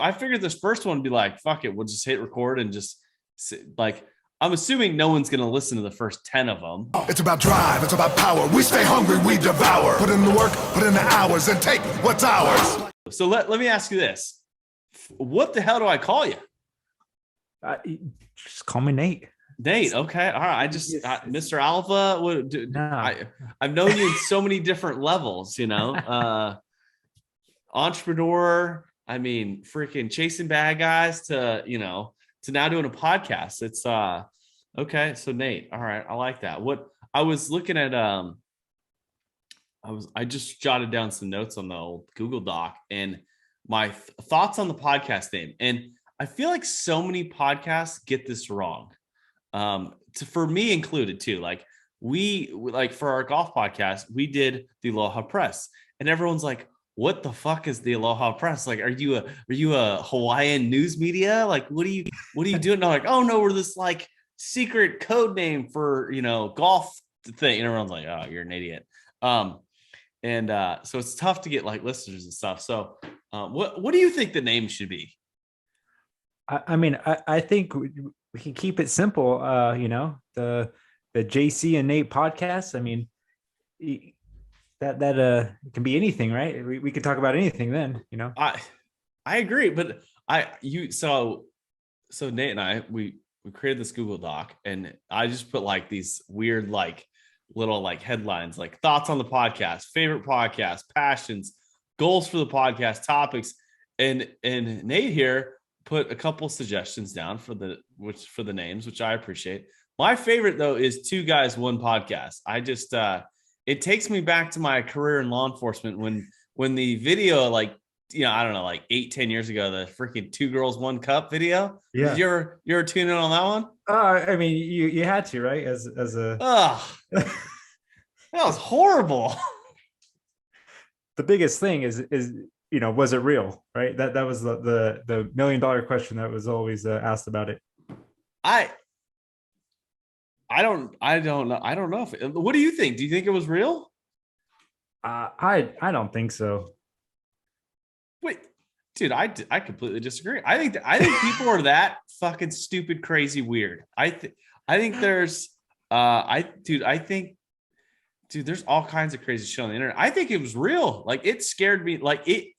I figured this first one would be like, fuck it, we'll just hit record and just like, I'm assuming no one's going to listen to the first 10 of them. It's about drive, it's about power. We stay hungry, we devour. Put in the work, put in the hours, and take what's ours. So let me ask you this. What the hell do I call you? Just call me Nate. Nate, okay. All right. Mr. Alpha, I've known you in so many different levels, entrepreneur, I mean, freaking chasing bad guys to now doing a podcast. It's okay. So Nate, all right. I like that. What I was looking at, I just jotted down some notes on the old Google Doc and my thoughts on the podcast name. And I feel like so many podcasts get this wrong. For me included too. Like for our golf podcast, we did the Aloha Press and everyone's like, what the fuck is the Aloha Press? Like, are you a Hawaiian news media? Like, what are you doing? And I'm like, oh no, we're this like secret code name for, golf thing. And everyone's like, oh, you're an idiot. So it's tough to get like listeners and stuff. So what do you think the name should be? I think we can keep it simple. The JC and Nate podcast. I mean, that can be anything, right? We could talk about anything then, I agree, but so Nate and I, we created this Google Doc and I just put like these weird, like little like headlines, like thoughts on the podcast, favorite podcast, passions, goals for the podcast, topics. And Nate here put a couple suggestions down for the names, which I appreciate. My favorite though is Two Guys, One Podcast. I just, it takes me back to my career in law enforcement when the video, like, I don't know, like 8-10 years ago, the freaking Two Girls, One Cup video. Yeah. Did you ever tune in on that one? I mean, you had to, right? As a that was horrible. The biggest thing is was it real, right? That was the $1 million question that was always asked about it. I don't know what do you think? Do you think it was real? I don't think so. Wait, dude, I completely disagree. I think people are that fucking stupid, crazy, weird. I think there's there's all kinds of crazy shit on the internet. I think it was real. Like it scared me. Like it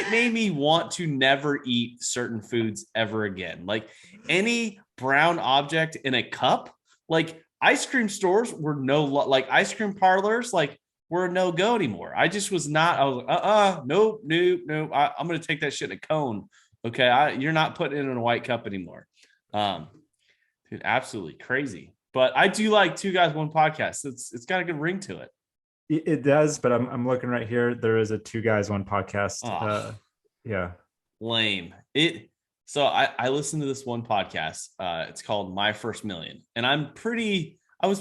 made me want to never eat certain foods ever again. Like any brown object in a cup. Like ice cream stores were like ice cream parlors, like were a no-go anymore. I just was not, I was like, nope. I'm going to take that shit in a cone. Okay. You're not putting it in a white cup anymore. Dude, absolutely crazy. But I do like Two Guys, One Podcast. It's got a good ring to it. It does, but I'm looking right here. There is a Two Guys, One Podcast. Yeah. Lame. So I listened to this one podcast. It's called My First Million. And I was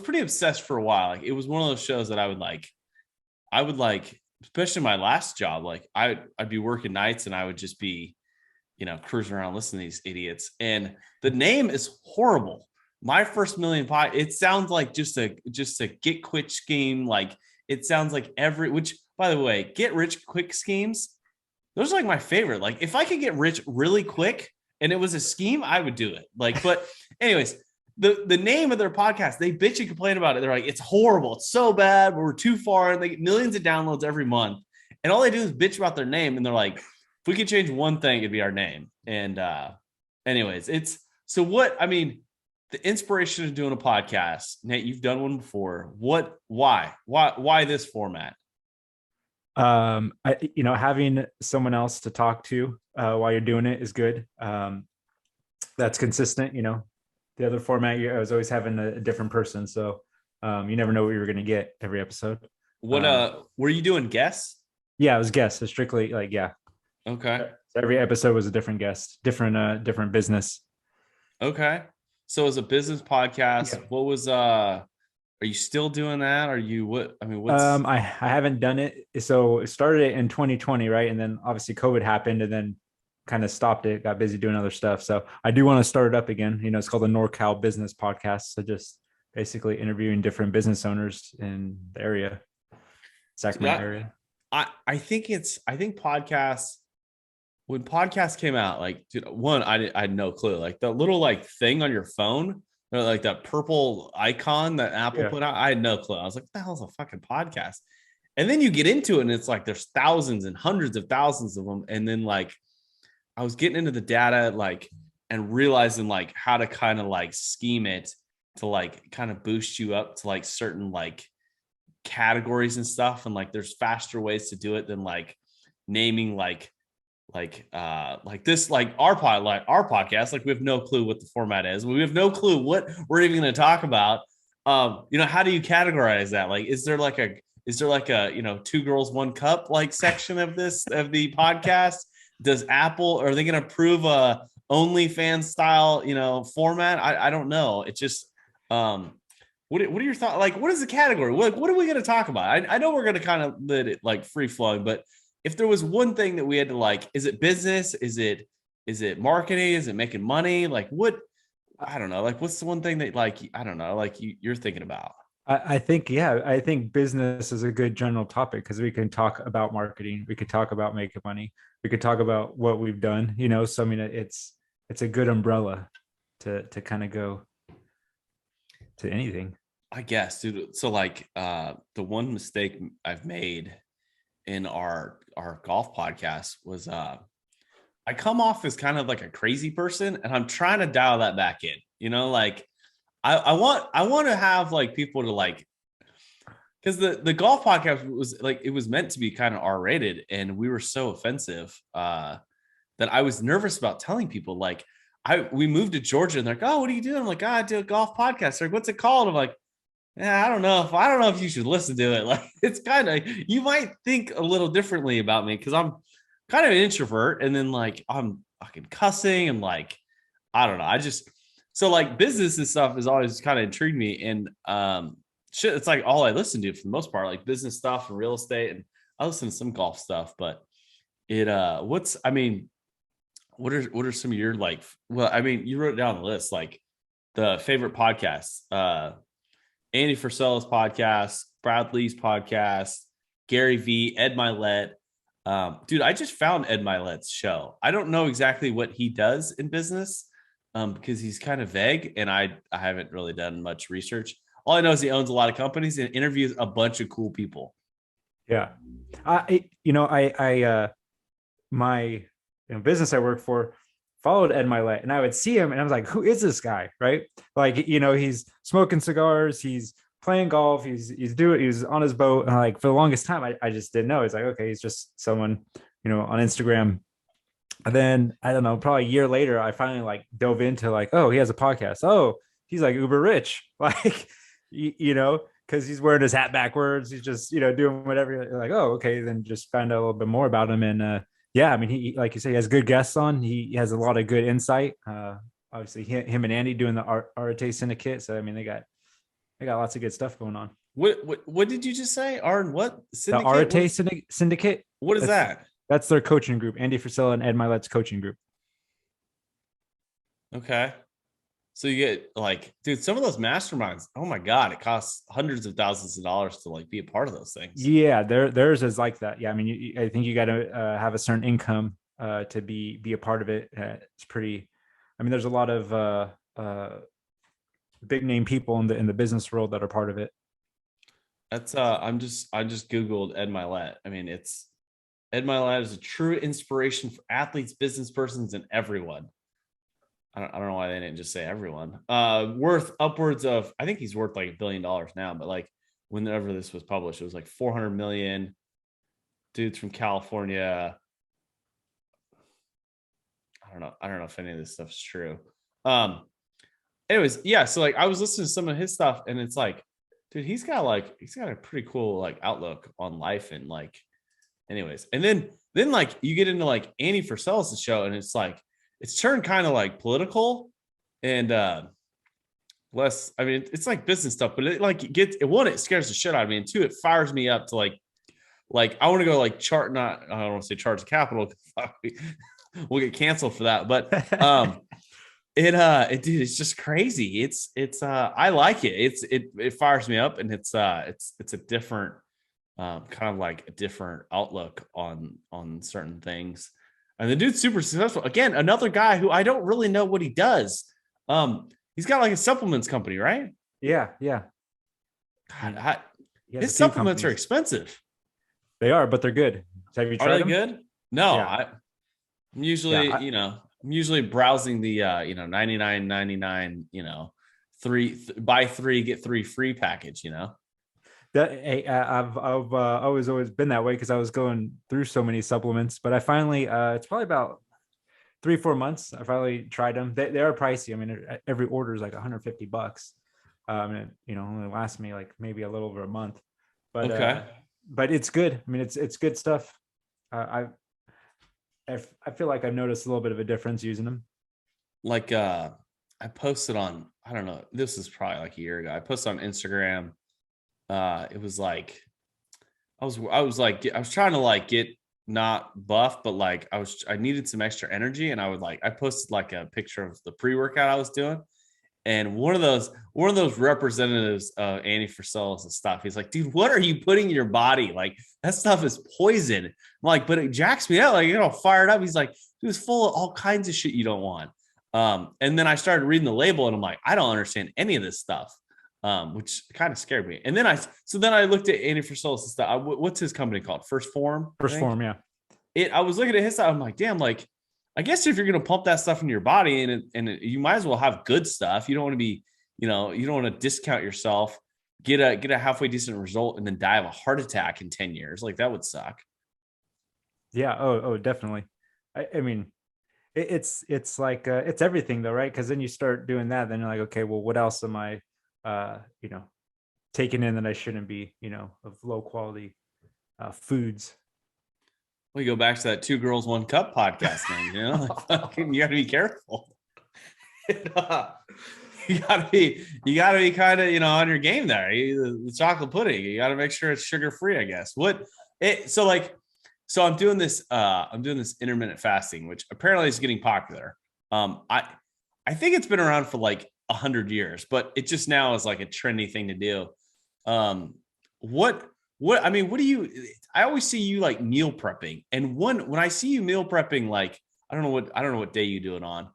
pretty obsessed for a while. Like it was one of those shows that I would like, especially my last job. Like I'd be working nights and I would just be, cruising around listening to these idiots. And the name is horrible. My First Million Pie. It sounds like just a get quick scheme. Like it sounds like which by the way, get rich quick schemes. Those are like my favorite. Like if I could get rich really quick, and it was a scheme, I would do it. Like, but anyways, the name of their podcast, they bitch and complain about it. They're like, it's horrible. It's so bad. We're too far. And they get millions of downloads every month. And all they do is bitch about their name. And they're like, if we could change one thing, it'd be our name. And anyways, the inspiration of doing a podcast, Nate, you've done one before. Why this format? Having someone else to talk to while you're doing it is good. That's consistent. The other format, I was always having a different person, so you never know what you're going to get every episode. What were you doing guests? Yeah, it was guests. It's strictly okay. So every episode was a different guest, different business. Okay, so it was a business podcast. Yeah. What was are you still doing that? Are you what's I haven't done it. So it started in 2020, right? And then obviously COVID happened and then kind of stopped it, got busy doing other stuff. So I do want to start it up again. It's called the NorCal Business Podcast. So just basically interviewing different business owners in the area, Sacramento area. I think podcasts, when podcasts came out, like, dude, one, I had no clue. Like the little like thing on your phone, or like that purple icon that Apple Yeah. put out, I had no clue. I was like, what the hell's a fucking podcast? And then you get into it and it's like there's thousands and hundreds of thousands of them. And then like I was getting into the data, like, and realizing like how to kind of like scheme it to like kind of boost you up to like certain like categories and stuff. And like there's faster ways to do it than like naming like this, like our podcast, like we have no clue what the format is. We have no clue what we're even going to talk about. How do you categorize that? Like, is there like a, two girls, one cup like section of the podcast? Does Apple, are they going to approve a OnlyFans style, format? I don't know. It just, what are your thoughts? Like, what is the category? What are we going to talk about? I know we're going to kind of let it like free flowing, but if there was one thing that we had to like, is it business? Is it marketing? Is it making money? Like what? I don't know. Like, what's the one thing that like, I don't know, like you're thinking about? I think, yeah, I think business is a good general topic because we can talk about marketing, we could talk about making money, we could talk about what we've done, So I mean, it's a good umbrella to kind of go to anything. I guess, dude. So like, the one mistake I've made in our golf podcast was I come off as kind of like a crazy person, and I'm trying to dial that back in. Like I want to have like people to like, because the golf podcast was like, it was meant to be kind of R-rated, and we were so offensive that I was nervous about telling people. Like we moved to Georgia, and they're like, "Oh, what are you doing?" I'm like, I do a golf podcast. They're like, "What's it called?" I'm like, yeah, I don't know if you should listen to it. Like it's kind of, you might think a little differently about me because I'm kind of an introvert, and then like I'm fucking cussing and like I don't know. I just, so like business and stuff has always kind of intrigued me, and shit, it's like all I listen to for the most part, like business stuff and real estate, and I listen to some golf stuff. But it what's I mean, what are some of your like, well, I mean, you wrote down the list, like the favorite podcasts. Andy Frisella's podcast, Brad Lee's podcast, Gary V, Ed Milet. Dude, I just found Ed Milet's show. I don't know exactly what he does in business, because he's kind of vague, and I haven't really done much research. All I know is he owns a lot of companies and interviews a bunch of cool people. Yeah. My business I work for followed Ed Milet, and I would see him and I was like, who is this guy? Right. Like, he's smoking cigars, he's playing golf, he's on his boat. And like for the longest time, I just didn't know. It's like, okay, he's just someone, on Instagram. And then I don't know, probably a year later, I finally like dove into like, oh, he has a podcast. Oh, he's like uber rich. Like, because he's wearing his hat backwards. He's just, doing whatever. Like, oh, okay. Then just find out a little bit more about him. And yeah, I mean, he, like you say, he has good guests on. He has a lot of good insight. Obviously, him and Andy doing the Arate Syndicate. So I mean, they got lots of good stuff going on. What did you just say? What syndicate? The Arate Syndicate. What is that? That's their coaching group. Andy Frisella and Ed Milet's coaching group. Okay. So you get like, dude, some of those masterminds, oh my God, it costs hundreds of thousands of dollars to like be a part of those things. Yeah, theirs is like that. Yeah, I mean, I think you got to have a certain income to be a part of it. It's pretty. I mean, there's a lot of big name people in the business world that are part of it. That's I just Googled Ed Milet. I mean, Ed Milet is a true inspiration for athletes, business persons, and everyone. I don't know why they didn't just say everyone. Worth upwards of, I think he's worth like $1 billion now, but like whenever this was published, it was like 400 million. Dudes from California. I don't know if any of this stuff is true. Anyways, yeah. So like I was listening to some of his stuff, and it's like, dude, he's got a pretty cool like outlook on life, and like, anyways. And then like you get into like Andy Frisella's show, and it's like, it's turned kind of like political and less. I mean, it's like business stuff, but it like it scares the shit out of me, and two, it fires me up to like I want to go like I don't want to say charge the capital. We'll get canceled for that, but dude, it's just crazy. It's I like it. It fires me up, and it's a different kind of like a different outlook on certain things. And the dude's super successful. Again, another guy who I don't really know what he does. He's got like a supplements company, right? Yeah, yeah. God, He has a his few supplements are companies. expensive. They are, but they're good. Have you Are tried they them? good? No, Yeah, I'm yeah. usually, I'm usually browsing the 99.99, buy three, get three free package. I've always been that way because I was going through so many supplements, but I finally it's probably about 3-4 months. I finally tried them. They are pricey. I mean, every order is like $150. And it, only lasts me like maybe a little over a month, but Okay. but it's good. I mean, it's good stuff. Uh, I feel like I've noticed a little bit of a difference using them. Like I posted on, I don't know, this is probably like a year ago. I posted on Instagram. It was like I was trying to like get not buff, but like I needed some extra energy, and I posted like a picture of the pre-workout I was doing. And one of those representatives of Andy Frisella's and stuff, he's like, dude, what are you putting in your body? Like that stuff is poison. I'm like, but it jacks me up, like, fire it up. He's like, dude, it's full of all kinds of shit you don't want. And then I started reading the label, and I'm like, I don't understand any of this stuff. Which kind of scared me. And then I looked at Andy Frisella's stuff. What's his company called? First Form, I First think. form, yeah. I was looking at his stuff. I'm like, damn, like I guess if you're going to pump that stuff into your body, you might as well have good stuff. You don't want to be, you don't want to discount yourself, get a halfway decent result, and then die of a heart attack in 10 years. Like that would suck. Yeah. Oh, definitely. I mean, it's like it's everything though, right? Because then you start doing that, then you're like, okay, well, what else am I, taking in that I shouldn't be, of low quality foods. We go back to that Two Girls, One Cup podcast thing, like fucking, you got to be careful. You gotta be kind of, on your game there. The chocolate pudding, you got to make sure it's sugar free, I guess. So I'm doing this intermittent fasting, which apparently is getting popular. I think it's been around for like 100 years, but it just now is like a trendy thing to do. What I mean, what do you, I always see you like meal prepping, and when I see you meal prepping, like I don't know what day you do it on.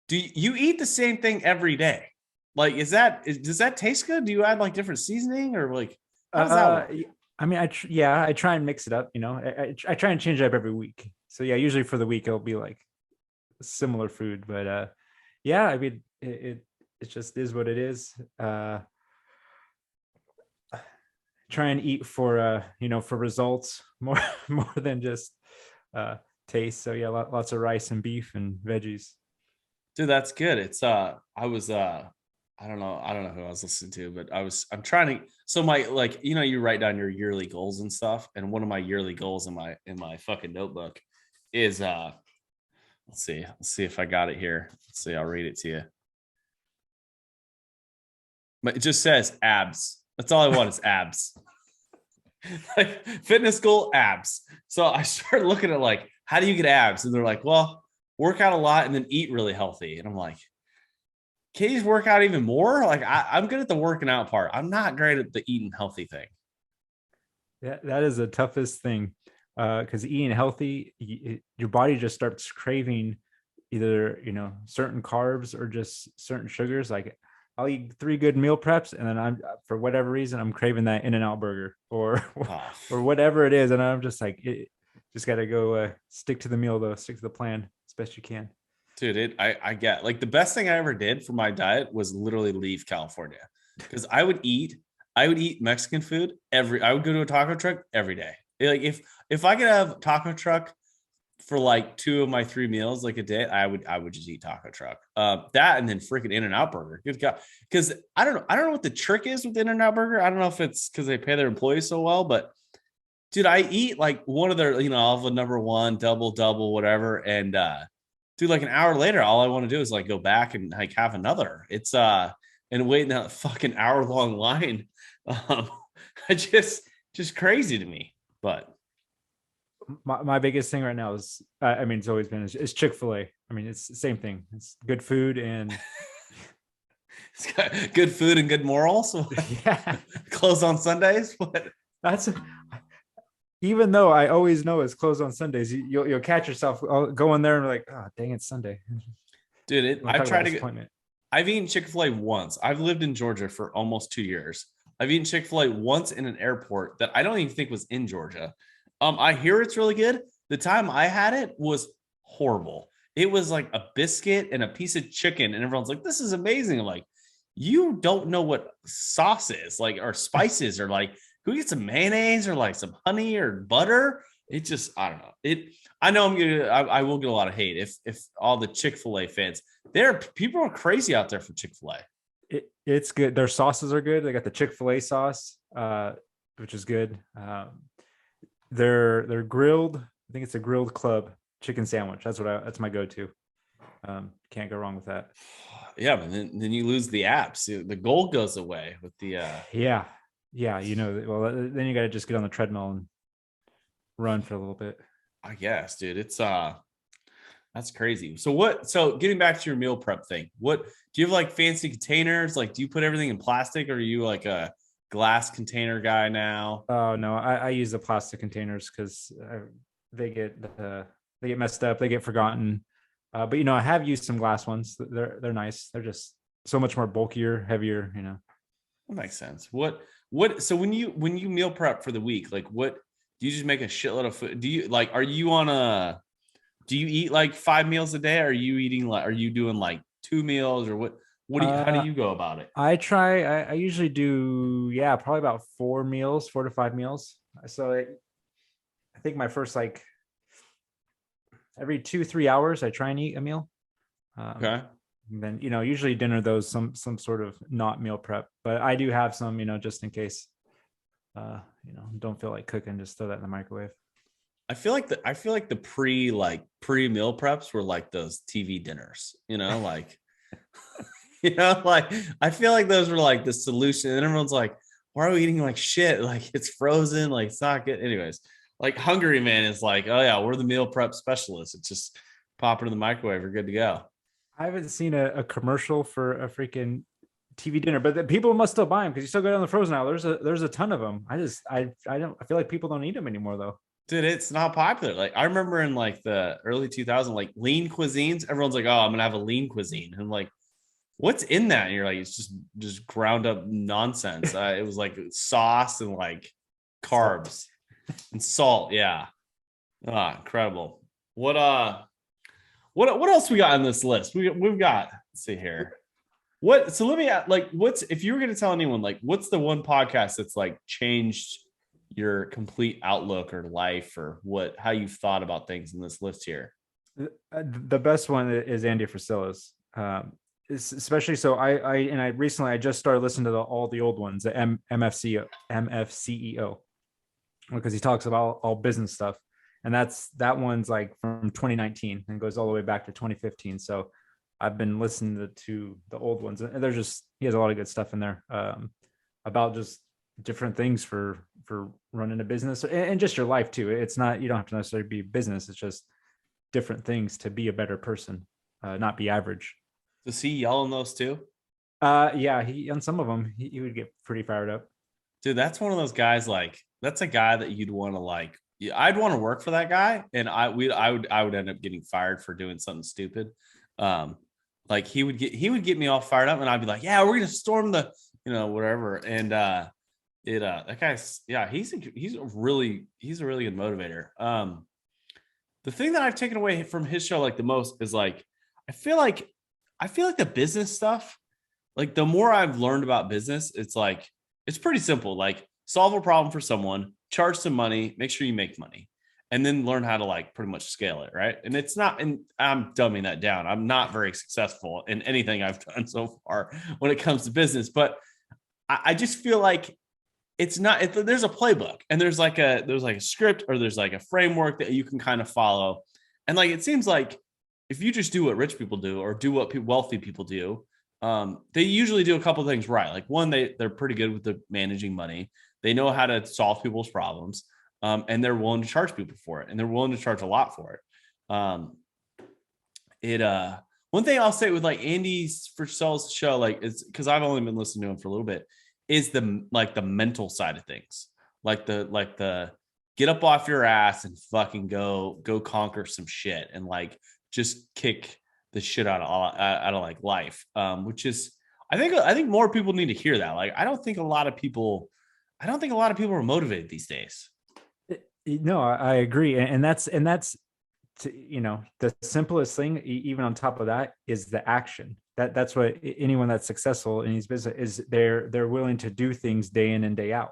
Do you eat the same thing every day? Like does that taste good? Do you add like different seasoning, or like how does that work? I mean, I try and mix it up. I try and change it up every week. So yeah, usually for the week it'll be like similar food, but yeah, I mean, it just is what it is. Try and eat for for results more than just taste. So yeah, lots of rice and beef and veggies. Dude, that's good. It's I don't know who I was listening to, but I'm trying to, so my, like, you write down your yearly goals and stuff, and one of my yearly goals in my fucking notebook is let's see if I got it here. Let's see, I'll read it to you. But it just says abs. That's all I want is abs. Like fitness goal, abs. So I started looking at like, how do you get abs? And they're like, well, work out a lot and then eat really healthy. And I'm like, can you just work out even more? Like I'm good at the working out part. I'm not great at the eating healthy thing. Yeah, that is the toughest thing. Because eating healthy, your body just starts craving either certain carbs or just certain sugars. Like I'll eat 3 good meal preps, and then I'm, for whatever reason, I'm craving that In-N-Out burger or or whatever it is, and I'm just like, just got to go stick to the meal though, stick to the plan as best you can. Dude, I get, like, the best thing I ever did for my diet was literally leave California, because I would eat Mexican food I would go to a taco truck every day. Like if I could have taco truck for like 2 of my 3 meals like a day, I would just eat taco truck. That, and then freaking In-N-Out burger. Good God. Because I don't know what the trick is with In-N-Out burger. I don't know if it's because they pay their employees so well, but dude, I eat like one of their, I'll have a number one, double, whatever. And dude, like an hour later, all I want to do is like go back and like have another. It's and wait in that fucking hour-long line. Um, I just crazy to me. But My biggest thing right now is, I mean, it's always been is Chick-fil-A. I mean, it's the same thing. It's good food and it's got good food and good morals. yeah, Closed on Sundays. But that's even though I always know it's closed on Sundays, you'll catch yourself going there and be like, oh dang, it's Sunday. You Dude, want to I've talk about tried to get, disappointment? I've eaten Chick-fil-A once. I've lived in Georgia for almost 2 years. I've eaten Chick-fil-A once in an airport that I don't even think was in Georgia. I hear it's really good. The time I had it was horrible. It was like a biscuit and a piece of chicken, and everyone's like, "This is amazing." I'm like, you don't know what sauce is, like, or spices, or like, who gets some mayonnaise or like some honey or butter? It just, I don't know. I know I will get a lot of hate if all the Chick-fil-A fans. People are crazy out there for Chick-fil-A. It's good. Their sauces are good. They got the Chick-fil-A sauce, which is good. They're grilled. I think it's a grilled club chicken sandwich. That's my go-to. Can't go wrong with that. Yeah, but then you lose the apps. The goal goes away with the Yeah, yeah. Well, then you got to just get on the treadmill and run for a little bit. I guess, dude. It's that's crazy. So getting back to your meal prep thing, what do you have, like fancy containers? Like, do you put everything in plastic, or are you like a glass container guy now? Oh no, I use the plastic containers because they get they get messed up, they get forgotten. But I have used some glass ones. They're nice. They're just so much more bulkier, heavier. That makes sense. So when you meal prep for the week, like, what do you just make a shitload of food? Do you like, do you eat like 5 meals a day? Or are you doing like 2 meals, or how do Uh, you go about it? I usually do, yeah, probably about 4 meals, 4 to 5 meals. So I think my first, like, every 2 3 hours I try and eat a meal. Okay. And then usually dinner, those some sort of not meal prep, but I do have some, just in case don't feel like cooking, just throw that in the microwave. I feel like the pre meal preps were like those TV dinners, like, like, I feel like those were like the solution. And everyone's like, why are we eating like shit? Like, it's frozen, like it's not good. Anyways, like Hungry Man is like, oh yeah, we're the meal prep specialists. It's just pop it in the microwave, we're good to go. I haven't seen a commercial for a freaking TV dinner, but people must still buy them because you still go down the frozen aisle. There's a ton of them. I feel like people don't eat them anymore though. Dude, it's not popular. Like, I remember in like the early 2000s, like lean cuisines, everyone's like, oh, I'm gonna have a lean cuisine. And I'm like, what's in that? And you're like, it's just ground up nonsense. It was like sauce and like carbs and salt. Yeah. Incredible. What else we got on this list? We've got, let's see here. So let me like, if you were going to tell anyone, like, what's the one podcast that's like changed your complete outlook or life, or how you've thought about things in this list here? The best one is Andy Frisella's. Especially so I recently I just started listening to all the old ones, the MFCEO, because he talks about all business stuff, and that one's like from 2019 and goes all the way back to 2015. So I've been listening to the old ones, and he has a lot of good stuff in there, about just different things for running a business and just your life too. It's not, you don't have to necessarily be business. It's just different things to be a better person, not be average. Does he yell on those too? Yeah, he on some of them he would get pretty fired up. Dude, that's one of those guys, like, that's a guy that you'd want to, like, I'd want to work for that guy, and I would end up getting fired for doing something stupid. Like, he would get me all fired up, and I'd be like, yeah, we're gonna storm the, whatever. And that guy's, yeah, he's a really good motivator. The thing that I've taken away from his show, like, the most is, like, I feel like the business stuff, like, the more I've learned about business, it's like, it's pretty simple. Like, solve a problem for someone, charge some money, make sure you make money, and then learn how to, like, pretty much scale it. Right. And I'm dumbing that down. I'm not very successful in anything I've done so far when it comes to business, but I just feel like it's not, there's a playbook, and there's like a script, or there's like a framework that you can kind of follow. And, like, it seems like if you just do what rich people do, or do what wealthy people do, they usually do a couple of things right. Like, one, they're pretty good with the managing money. They know how to solve people's problems, and they're willing to charge people for it, and they're willing to charge a lot for it. One thing I'll say with, like, Andy Frisella's show, like, it's because I've only been listening to him for a little bit, is the mental side of things, like the get up off your ass and fucking go conquer some shit and like just kick the shit out of like life. Which is, I think more people need to hear that. Like, I don't think a lot of people are motivated these days. No, I agree. And that's the simplest thing, even on top of that, is the action. That's what anyone that's successful in these business is. They're willing to do things day in and day out,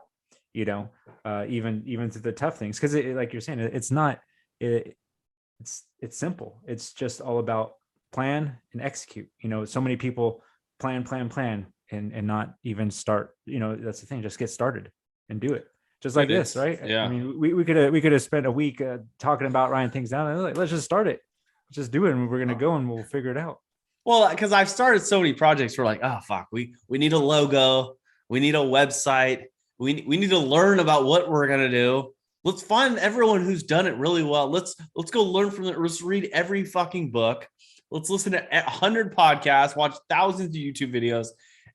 even through the tough things. Cause like you're saying, it's not, it's simple. It's just all about plan and execute. So many people plan and not even start. That's the thing. Just get started and do it. Just like this, right? Yeah. I mean, we could have spent a week talking about writing things down. And like, let's just start it. Let's just do it, and we're gonna go, and we'll figure it out. Well, because I've started so many projects. We're like, oh fuck, we need a logo, we need a website, we need to learn about what we're gonna do. Let's find everyone who's done it really well. Let's go learn from it. Let's read every fucking book. Let's listen to 100 podcasts, watch thousands of YouTube videos,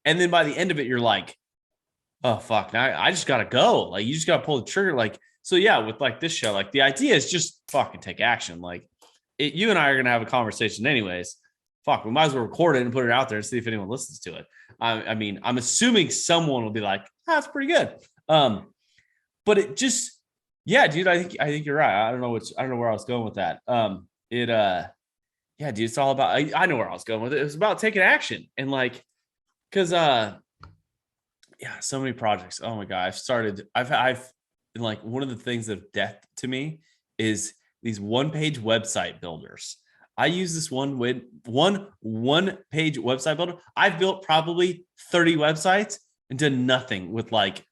and then by the end of it, you're like, oh fuck, now I just gotta go. Like, you just gotta pull the trigger. Like, so yeah, with like this show, like the idea is just fucking take action. Like, you and I are gonna have a conversation anyways. Fuck, we might as well record it and put it out there and see if anyone listens to it. I mean, I'm assuming someone will be like, that's pretty good. But it just, yeah, dude, I think you're right. I don't know where I was going with that. Yeah, dude, it's all about, I know where I was going with it. It was about taking action and like, cause yeah, so many projects. Oh my God. I've like, one of the things of death to me is these one-page website builders. I use this one page website builder. I've built probably 30 websites and done nothing with like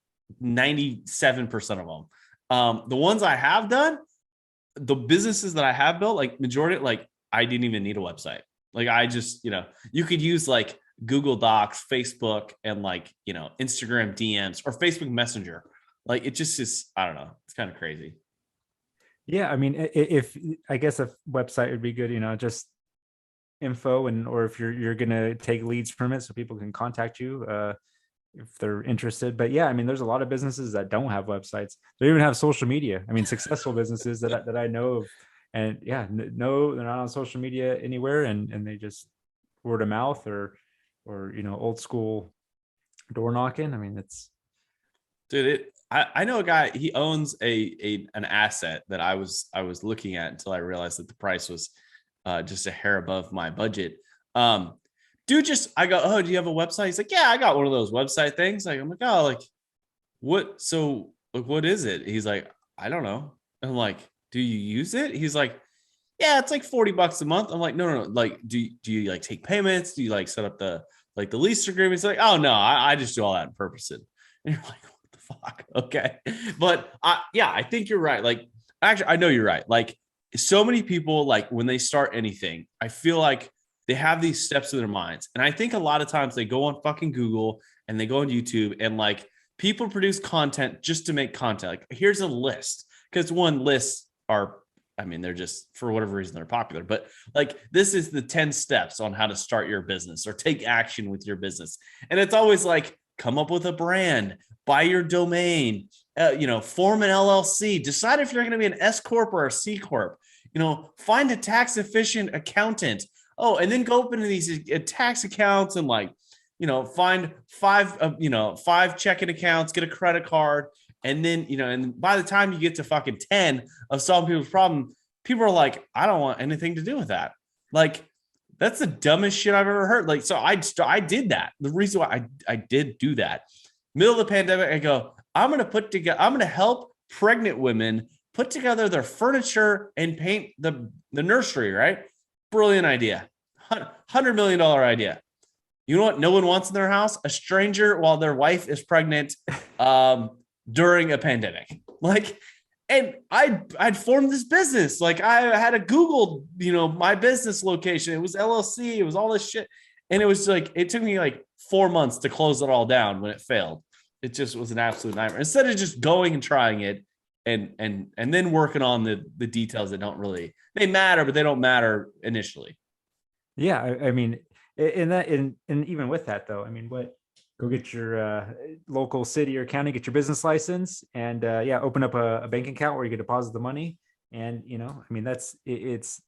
97% of them. The ones I have done, the businesses that I have built, like majority, like I didn't even need a website. Like I just, you could use like Google Docs, Facebook, and like, Instagram DMs or Facebook Messenger. Like it just is, I don't know. It's kind of crazy. Yeah. I mean, if I guess a website would be good, just info or if you're going to take leads from it so people can contact you if they're interested. But yeah, I mean, there's a lot of businesses that don't have websites. They even have social media. I mean, successful businesses that I know of, and yeah, no, they're not on social media anywhere. And they just word of mouth or old school door knocking. I mean, Dude, I know a guy, he owns an asset that I was looking at until I realized that the price was just a hair above my budget. Dude, I go, oh, do you have a website? He's like, yeah, I got one of those website things. Like, I'm like, oh, like what? So like, what is it? He's like, I don't know. I'm like, do you use it? He's like, yeah, it's like $40 a month. I'm like, no. Like, do you like take payments? Do you like set up the lease agreement? He's like, oh no, I just do all that in purpose. And you're like, fuck. Okay. But I think you're right. Like, actually, I know you're right. Like, so many people, like when they start anything, I feel like they have these steps in their minds. And I think a lot of times they go on fucking Google and they go on YouTube and like people produce content just to make content. Like, here's a list. Because lists are, I mean, they're just, for whatever reason, they're popular. But like, this is the 10 steps on how to start your business or take action with your business. And it's always like, come up with a brand, buy your domain, form an LLC, decide if you're going to be an S Corp or a C Corp, find a tax efficient accountant. Oh, and then go open these tax accounts and like, find five checking accounts, get a credit card. And then, and by the time you get to fucking 10 of solving people's problem, people are like, I don't want anything to do with that. Like, that's the dumbest shit I've ever heard. Like, so I did that. The reason why I did do that, middle of the pandemic, I go, I'm going to help pregnant women put together their furniture and paint the nursery, right? Brilliant idea. $100 million idea. You know what no one wants in their house? A stranger while their wife is pregnant during a pandemic. Like, and I'd formed this business. Like, I had a Google, my business location. It was LLC. It was all this shit. And it was like, it took me like 4 months to close it all down when it failed. It just was an absolute nightmare. Instead of just going and trying it and then working on the details that don't really, they matter, but they don't matter initially. Yeah. I mean, and even with that though, I mean, Go get your local city or county, get your business license, and yeah, open up a bank account where you can deposit the money. And I mean, it's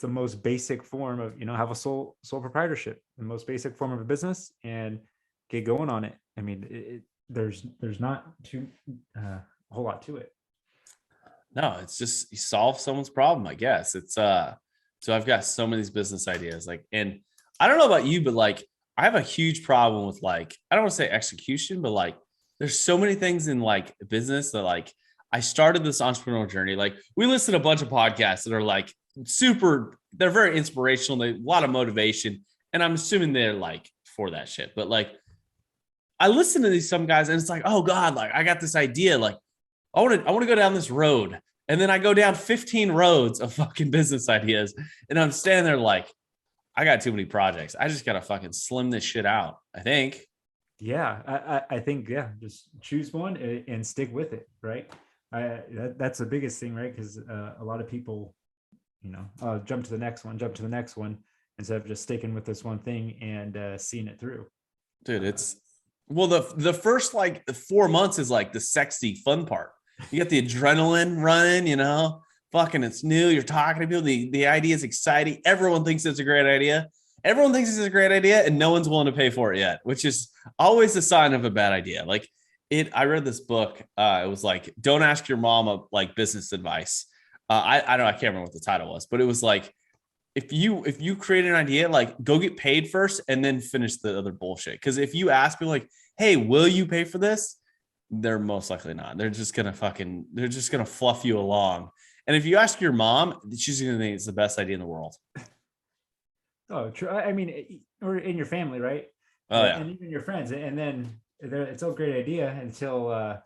the most basic form of have a sole proprietorship, the most basic form of a business, and get going on it. I mean, there's not too a whole lot to it. No, it's just you solve someone's problem, I guess. It's so I've got so many business ideas. Like, and I don't know about you, but like I have a huge problem with like, I don't want to say execution, but like there's so many things in like business that like I started this entrepreneurial journey. Like we listen to a bunch of podcasts that are like they're very inspirational, they a lot of motivation. And I'm assuming they're like for that shit. But like I listen to these some guys and it's like, oh God, like I got this idea. Like I want to go down this road. And then I go down 15 roads of fucking business ideas. And I'm standing there like, I got too many projects. I just got to fucking slim this shit out, I think. Yeah, I think, yeah, just choose one and stick with it, right? That's the biggest thing, right? Because a lot of people, jump to the next one, instead of just sticking with this one thing and seeing it through. Dude, it's well, the first like 4 months is like the sexy fun part. You get the adrenaline running, fucking it's new. You're talking to people. The idea is exciting. Everyone thinks it's a great idea. Everyone thinks it's a great idea, and no one's willing to pay for it yet, which is always a sign of a bad idea. Like I read this book. It was like, don't ask your mom like business advice. I don't know. I can't remember what the title was, but it was like, if you create an idea, like go get paid first and then finish the other bullshit. Because if you ask people like, hey, will you pay for this? They're most likely not. They're just gonna fluff you along. And if you ask your mom, she's gonna think it's the best idea in the world. Oh, true. I mean, or in your family, right? Oh yeah. And even your friends. And then it's a great idea until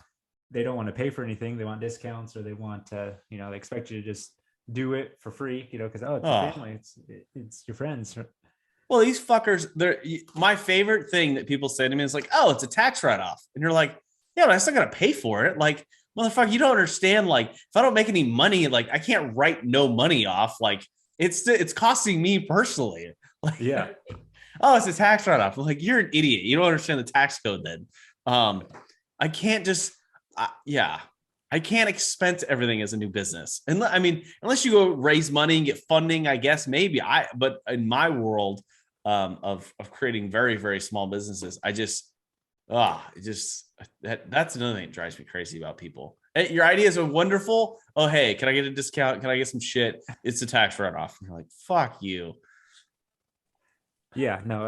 they don't want to pay for anything. They want discounts, or they want they expect you to just do it for free, because it's your family, it's your friends. Well, these fuckers, my favorite thing that people say to me is like, oh, it's a tax write-off. And you're like, yeah, but I still gotta pay for it. Like, motherfucker, you don't understand. Like, if I don't make any money, like I can't write no money off. Like, it's costing me personally. Like, yeah. Oh, it's a tax write-off. Like, you're an idiot. You don't understand the tax code then. I can't just I can't expense everything as a new business. And I mean, unless you go raise money and get funding, I guess maybe but in my world of creating very, very small businesses, that's another thing that drives me crazy about people. Hey, your ideas are wonderful. Oh, hey, can I get a discount? Can I get some shit? It's a tax write-off. And you're like, fuck you. Yeah, no,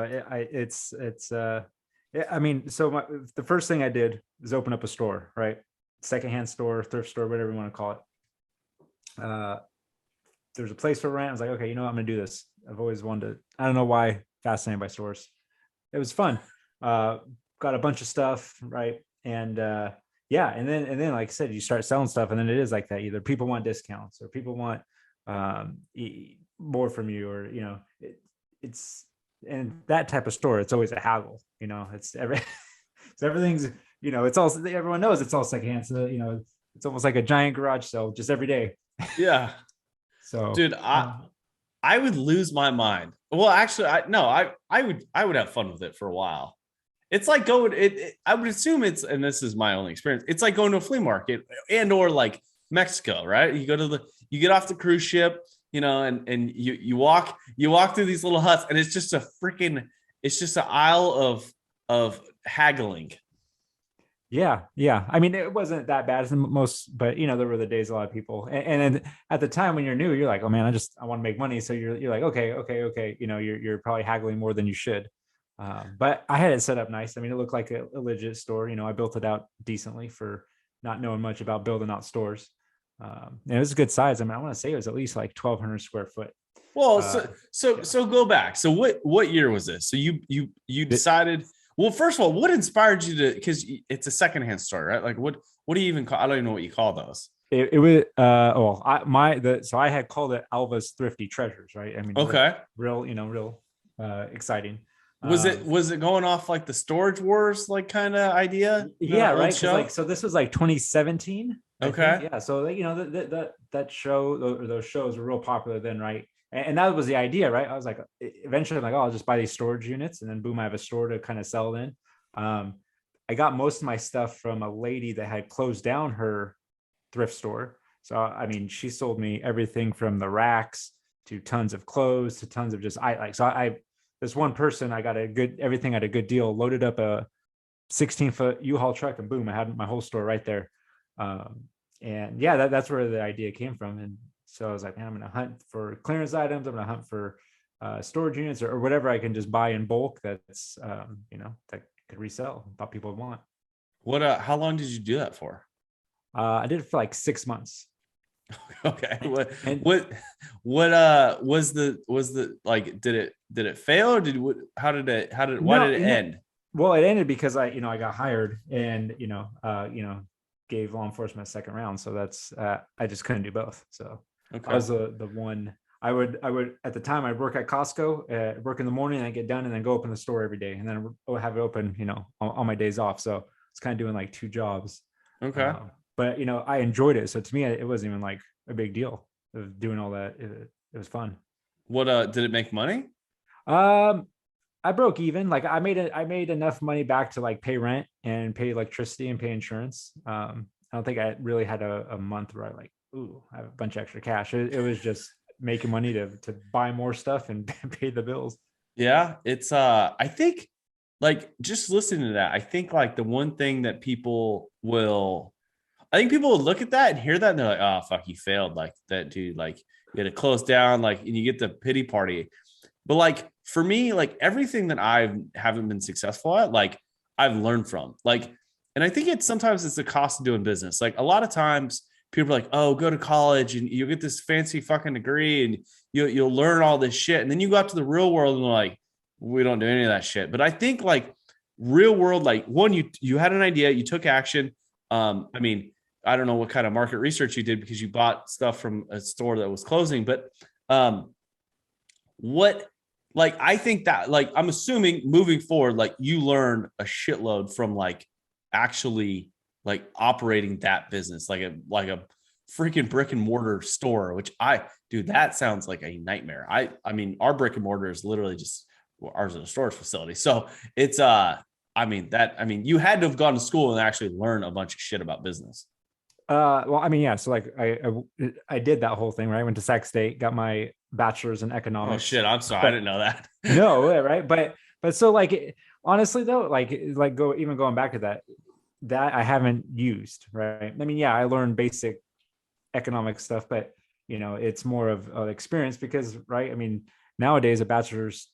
I mean, so the first thing I did is open up a store, right? Secondhand store, thrift store, whatever you want to call it. There's a place for rent. I was like, okay, I'm going to do this. I've always wanted to, I don't know why, fascinated by stores. It was fun. Got a bunch of stuff, right? And yeah, and then like I said, you start selling stuff, and then it is like that. Either people want discounts, or people want more from you, or it's and that type of store. It's always a haggle. It's everything's. It's all, everyone knows it's all secondhand. So, it's almost like a giant garage sale just every day. Yeah. So, dude, I would lose my mind. Well, actually, I would have fun with it for a while. It's like I would assume and this is my only experience, it's like going to a flea market or like Mexico, right? You get off the cruise ship, and you walk through these little huts, and it's just an aisle of haggling. Yeah. I mean, it wasn't that bad as most, but there were the days a lot of people, and then at the time when you're new, you're like, oh man, I want to make money. So you're like, okay. You're probably haggling more than you should. But I had it set up nice. I mean, it looked like a legit store. I built it out decently for not knowing much about building out stores. And it was a good size. I mean, I want to say it was at least like 1,200 square foot. Well, so go back. So what year was this? So you decided. Well, first of all, what inspired you to? Because it's a secondhand store, right? Like, what do you even call? I don't even know what you call those. It was so I had called it Alva's Thrifty Treasures, right? I mean, okay, real exciting. Was it going off like the Storage Wars like kind of idea? Yeah, right. So this was like 2017. Okay. Yeah. So that show or those shows were real popular then, right? And that was the idea, right? I was like, eventually I'm like, oh, I'll just buy these storage units, and then boom, I have a store to kind of sell in. I got most of my stuff from a lady that had closed down her thrift store. So I mean, she sold me everything from the racks to tons of clothes to tons of just I like. So I this one person, I got a good everything at a good deal. Loaded up a 16-foot U-Haul truck, and boom, I had my whole store right there. Um, and yeah, that's where the idea came from. And so I was like, man, I'm going to hunt for clearance items. I'm going to hunt for storage units or whatever I can just buy in bulk. That's that could resell. Thought people would want. What how long did you do that for? I did it for like 6 months. Okay. And Was the like did it fail or how did it why no, did it end? well, it ended because I got hired and gave law enforcement a second round. So that's I just couldn't do both. So I Okay. was the one. I would at the time I'd work at Costco, work in the morning, and I get done, and then go open the store every day, and then I would have it open, on my days off. So it's kind of doing like two jobs. Okay. But I enjoyed it. So to me, it wasn't even like a big deal of doing all that. It was fun. What did it make money? Um, I broke even. Like I made enough money back to like pay rent and pay electricity and pay insurance. I don't think I really had a month where I like, ooh, I have a bunch of extra cash. It was just making money to buy more stuff and pay the bills. Yeah, it's I think like just listening to that, I think like the one thing that I think people will look at that and hear that and they're like, oh fuck, you failed. Like that dude, like you had to close down, like, and you get the pity party. But like for me, like everything that I haven't been successful at, like I've learned from. Like, and I think sometimes it's the cost of doing business. Like a lot of times people are like, oh, go to college and you'll get this fancy fucking degree and you'll learn all this shit. And then you go out to the real world and they're like, we don't do any of that shit. But I think like real world, like one, you had an idea, you took action. I mean, I don't know what kind of market research you did because you bought stuff from a store that was closing, but what like I think that like I'm assuming moving forward, like you learn a shitload from like actually like operating that business, like a freaking brick and mortar store, which dude, that sounds like a nightmare. I mean, our brick and mortar is literally just ours is a storage facility. So it's I mean you had to have gone to school and actually learn a bunch of shit about business. Well, I mean, yeah. So like I did that whole thing, right? I went to Sac State, got my bachelor's in Oh economics. shit, I'm sorry, I But didn't know that. no, right? But so like honestly though, like going back to that I haven't used, right? I mean, yeah, I learned basic economic stuff, but it's more of an experience because, right? I mean, nowadays a bachelor's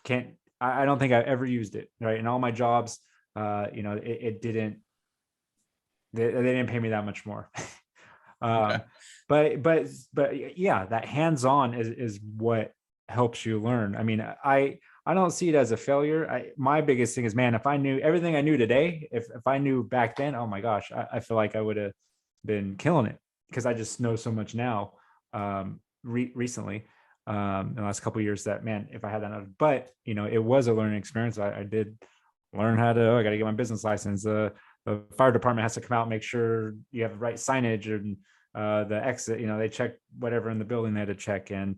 can't. I don't think I ever used it, right? In all my jobs, it didn't. They didn't pay me that much more. Okay. um, but yeah, that hands-on is what helps you learn. I mean, I don't see it as a failure. My biggest thing is, man, if I knew everything I knew today, if I knew back then, oh my gosh, I feel like I would have been killing it because I just know so much now. Recently, in the last couple of years, that man, if I had that, but it was a learning experience. I did learn how to. I got to get my business license. The fire department has to come out and make sure you have the right signage and the exit. They check whatever in the building they had to check, and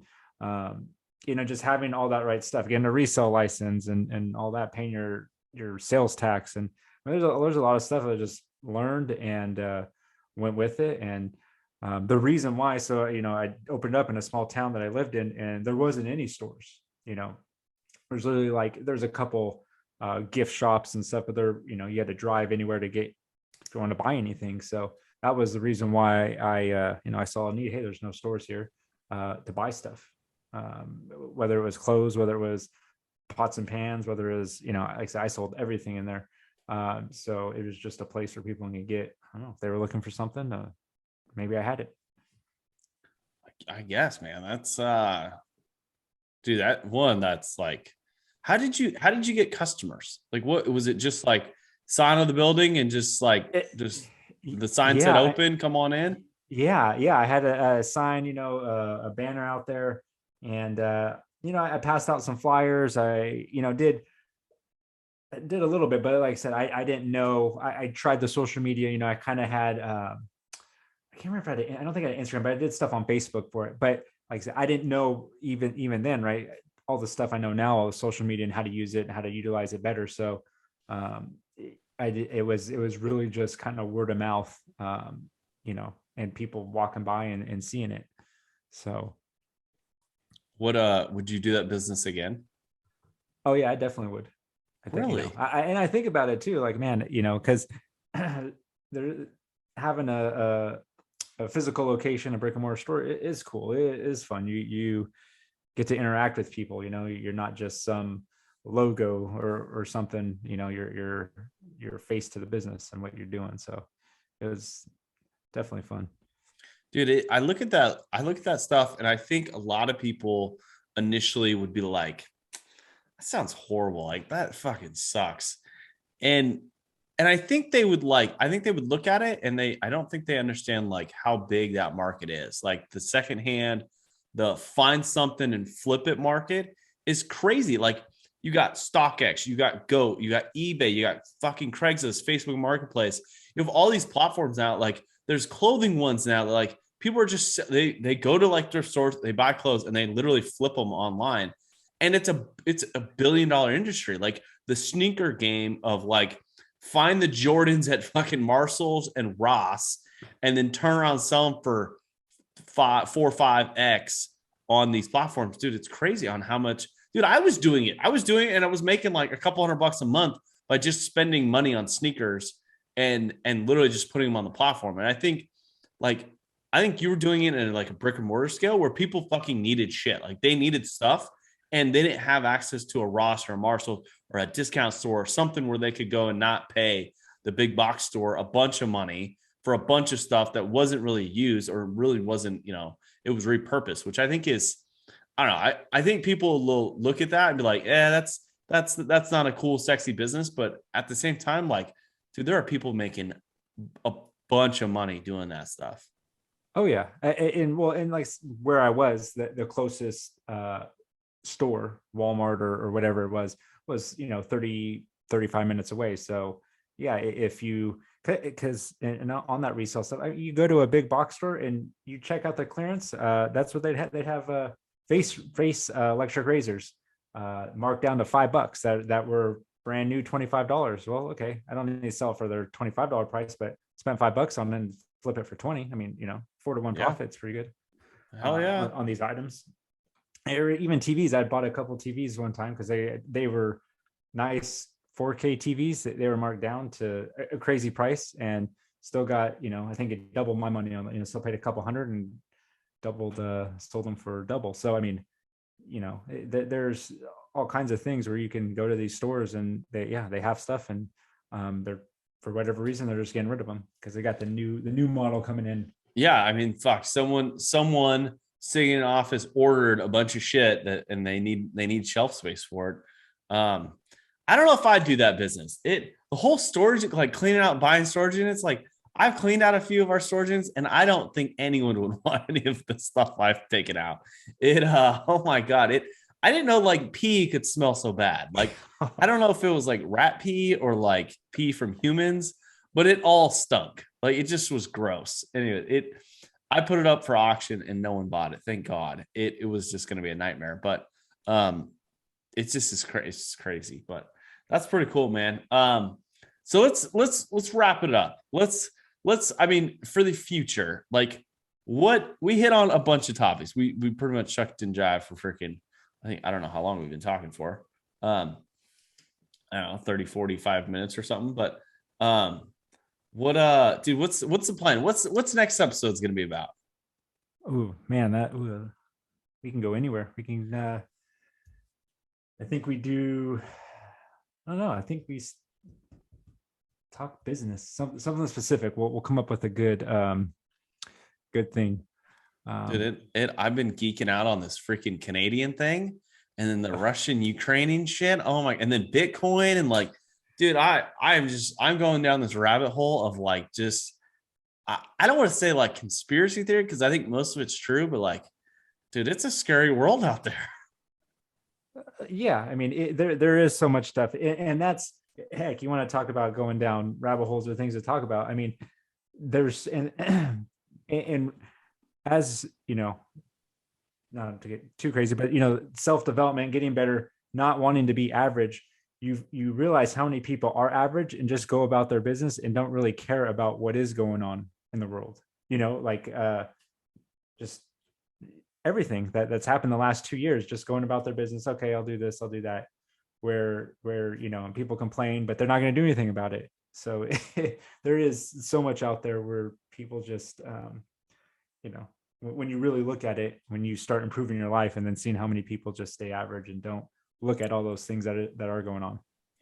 just having all that right stuff, getting a resale license and all that, paying your sales tax, and there's a lot of stuff I just learned and went with it. And the reason why, so I opened up in a small town that I lived in, and there wasn't any stores. There's literally like there's a couple gift shops and stuff, but you had to drive anywhere to if you want to buy anything. So that was the reason why I saw a need. Hey, there's no stores here to buy stuff, whether it was clothes, whether it was pots and pans, whether it was, like I said, I sold everything in there. So it was just a place where people can get, I don't know, if they were looking for something, maybe I had it. I guess, man, that's dude, that's like, how did you get customers? Like, what was it? Just like sign on the building and just the sign said open, come on in. Yeah. I had a sign, a banner out there, and I passed out some flyers. I did a little bit, but like I said, I didn't know. I tried the social media. I kind of had. I can't remember if I don't think I had Instagram, but I did stuff on Facebook for it. But like I said, I didn't know even then, right? All the stuff I know now, all the social media and how to use it and how to utilize it better. So it was really just kind of word of mouth, and people walking by and seeing it. So, What would you do that business again? oh yeah, I definitely would. I think, Really? I think about it too, like, man, because they're having a physical location, a brick and mortar store, it is cool. It is fun. You get to interact with people. You're not just some logo or something. You're face to the business and what you're doing. So it was definitely fun. Dude, I look at that stuff, and I think a lot of people initially would be like, that sounds horrible. Like that fucking sucks. And I think I think they would look at it, and I don't think they understand like how big that market is. Like the secondhand, the find something and flip it market is crazy. Like you got StockX, you got Goat, you got eBay, you got fucking Craigslist, Facebook Marketplace. You have all these platforms now. Like there's clothing ones now that like people are just they go to like their stores, they buy clothes, and they literally flip them online. And it's a $1 billion industry. Like the sneaker game of like find the Jordans at fucking Marshalls and Ross, and then turn around and sell them for 5 on these platforms. Dude, it's crazy on how much. Dude, I was doing it, and I was making like a couple $100 a month by just spending money on sneakers and literally just putting them on the platform. And like I think you were doing it in like a brick and mortar scale where people fucking needed shit. Like they needed stuff, and they didn't have access to a Ross or a Marshall or a discount store or something where they could go and not pay the big box store a bunch of money for a bunch of stuff that wasn't really used or really wasn't, it was repurposed, which I think is, I don't know. I think people will look at that and be like, yeah, that's not a cool, sexy business. But at the same time, like, dude, there are people making a bunch of money doing that stuff. Oh yeah, and like where I was, the closest store, Walmart or whatever it was 30-35 minutes away. So yeah, if you, because and on that resale stuff, you go to a big box store and you check out the clearance, that's what they'd have face electric razors marked down to $5 that were brand new $25. Well, okay, I don't need to sell for their $25 price, but spent $5 on them and flip it for 20. I mean, 4-to-1 Yeah. profit's pretty good. Hell yeah. On these items. Or even TVs. I bought a couple TVs one time because they were nice 4K TVs. They were marked down to a crazy price and still got, I think it doubled my money on it. Still paid a couple hundred and sold them for double. So I mean, there's all kinds of things where you can go to these stores and they have stuff, and they're, for whatever reason, they're just getting rid of them because they got the new model coming in. Yeah, I mean, fuck, someone sitting in an office ordered a bunch of shit and they need shelf space for it. I don't know if I'd do that business. The whole storage, like cleaning out and buying storage units, like I've cleaned out a few of our storage units, and I don't think anyone would want any of the stuff I've taken out. Oh my God, I didn't know like pee could smell so bad. Like, I don't know if it was like rat pee or like pee from humans, but it all stunk. Like it just was gross. Anyway, I put it up for auction and no one bought it. Thank God. It was just going to be a nightmare, but it's just it's crazy, but that's pretty cool, man. So let's wrap it up. I mean, for the future, like what we hit on a bunch of topics. We pretty much chucked and jive for freaking, I don't know how long we've been talking for. I don't know, 30, 45 minutes or something, but dude, what's the plan? What's next episode's going to be about? Oh man, we can go anywhere. We can, I think we do, I don't know. I think we talk business, something specific. We'll come up with a good thing. Dude, I've been geeking out on this freaking Canadian thing, and then the Russian Ukrainian shit. Oh my! And then Bitcoin and like, dude, I'm going down this rabbit hole of like just I don't want to say like conspiracy theory because I think most of it's true, but like, dude, it's a scary world out there. Yeah, I mean, there is so much stuff, and that's, heck, you want to talk about going down rabbit holes or things to talk about. I mean, there's and as not to get too crazy, but self-development, getting better, not wanting to be average. you realize how many people are average and just go about their business and don't really care about what is going on in the world. Like just everything that's happened the last 2 years, just going about their business. Okay, I'll do this, I'll do that. Where and people complain, but they're not going to do anything about it. So there is so much out there where people just, when you really look at it, when you start improving your life and then seeing how many people just stay average and don't look at all those things that are going on.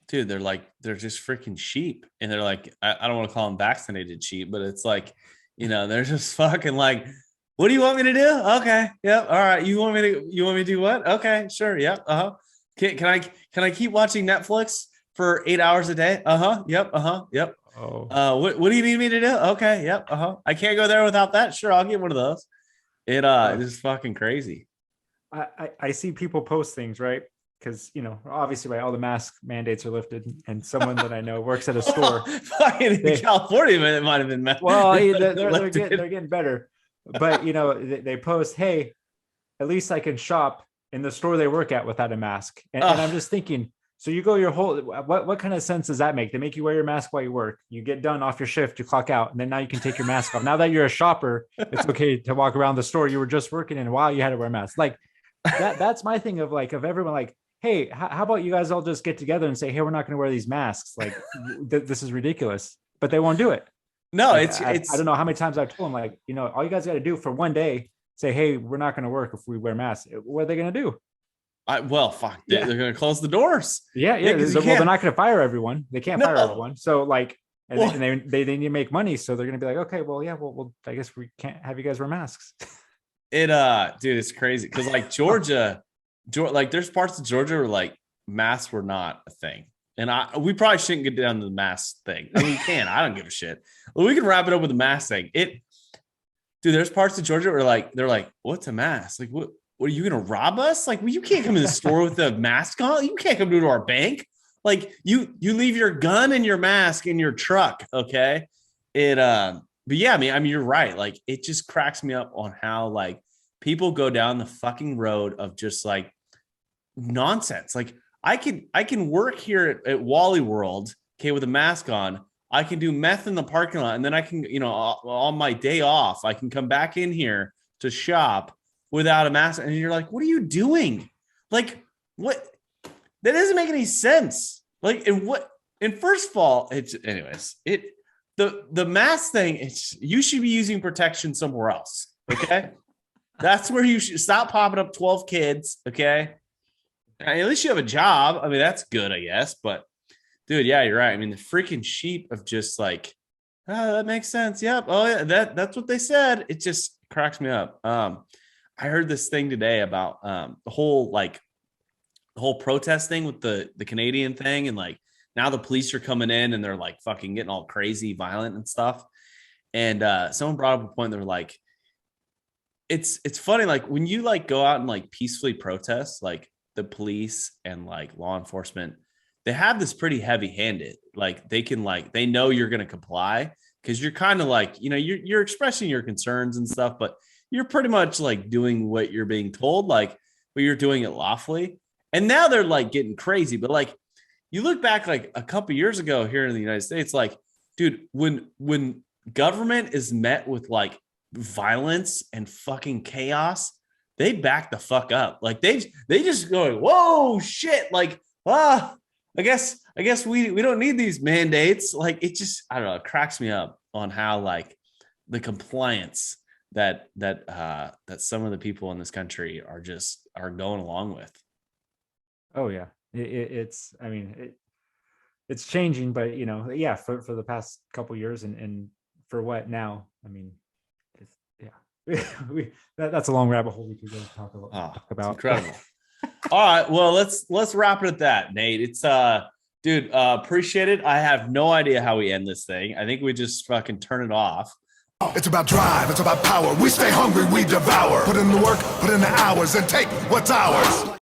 Dude, they're just freaking sheep. And they're like, I don't want to call them vaccinated sheep, but it's like, they're just fucking like, what do you want me to do? Okay. Yep. All right. You want me to do what? Okay, sure. Yep. Uh-huh. Can I keep watching Netflix for 8 hours a day? Uh-huh. Yep. Uh-huh. Yep. Oh. What do you need me to do? Okay. Yep. Uh-huh. I can't go there without that. Sure, I'll get one of those. It is fucking crazy. I see people post things, right? Because obviously, right, all the mask mandates are lifted, and someone that I know works at a store. In California, it might have been. Well, they're getting better, but they post, hey, at least I can shop in the store they work at without a mask, and I'm just thinking, so you go your whole, what kind of sense does that make? They make you wear your mask while you work. You get done off your shift, you clock out, and then now you can take your mask off. Now that you're a shopper, it's okay to walk around the store you were just working in while you had to wear a mask. Like that's my thing of everyone like, hey, how about you guys all just get together and say, hey, we're not going to wear these masks. Like this is ridiculous, but they won't do it. No, I don't know how many times I've told them, all you guys got to do for one day, say, hey, we're not going to work if we wear masks. What are they going to do? They're going to close the doors. Yeah. They're not going to fire everyone. They can't fire everyone. So and they need to make money. So they're going to be like, okay, well, yeah, well, I guess we can't have you guys wear masks. Dude, it's crazy. Cause Georgia, there's parts of Georgia where masks were not a thing. And we probably shouldn't get down to the mask thing. I mean, we can, I don't give a shit. Well, we can wrap it up with the mask thing. Dude, there's parts of Georgia where they're like, what's a mask? Like, what are you going to rob us? Like, well, you can't come in the store with a mask on. You can't come to our bank. Like you leave your gun and your mask in your truck. Okay. But yeah, I mean, you're right. Like, it just cracks me up on how people go down the fucking road of just nonsense. Like I can work here at Wally World, okay, with a mask on. I can do meth in the parking lot, and then I can, on my day off, I can come back in here to shop without a mask. And you're like, what are you doing? Like, what? That doesn't make any sense. And first of all, the mask thing, you should be using protection somewhere else. Okay. That's where you should stop popping up 12 kids. Okay. At least you have a job. I mean, that's good, I guess. But dude, yeah, you're right. I mean, the freaking sheep of just that makes sense. Yep. Oh yeah. That's what they said. It just cracks me up. I heard this thing today about the whole protest thing with the Canadian thing. And now the police are coming in and they're fucking getting all crazy violent and stuff. And someone brought up a point. They're like, it's funny. When you go out and peacefully protest, the police and law enforcement, they have this pretty heavy handed, they can they know you're going to comply. Cause you're kind of you're expressing your concerns and stuff, but you're pretty much doing what you're being told, but you're doing it lawfully. And now they're getting crazy. But you look back a couple years ago here in the United States, dude, when government is met with violence and fucking chaos, they back the fuck up. They just go, whoa, shit. I guess we don't need these mandates. It just, I don't know, it cracks me up on how the compliance that some of the people in this country are going along with. Oh yeah. It's changing, but yeah, for the past couple years and for what now? I mean, that's a long rabbit hole we could go talk about. Incredible. All right, well, let's wrap it at that, Nate. It's dude, appreciate it. I have no idea how we end this thing. I think we just fucking turn it off. It's about drive, it's about power. We stay hungry, we devour. Put in the work, put in the hours, and take what's ours.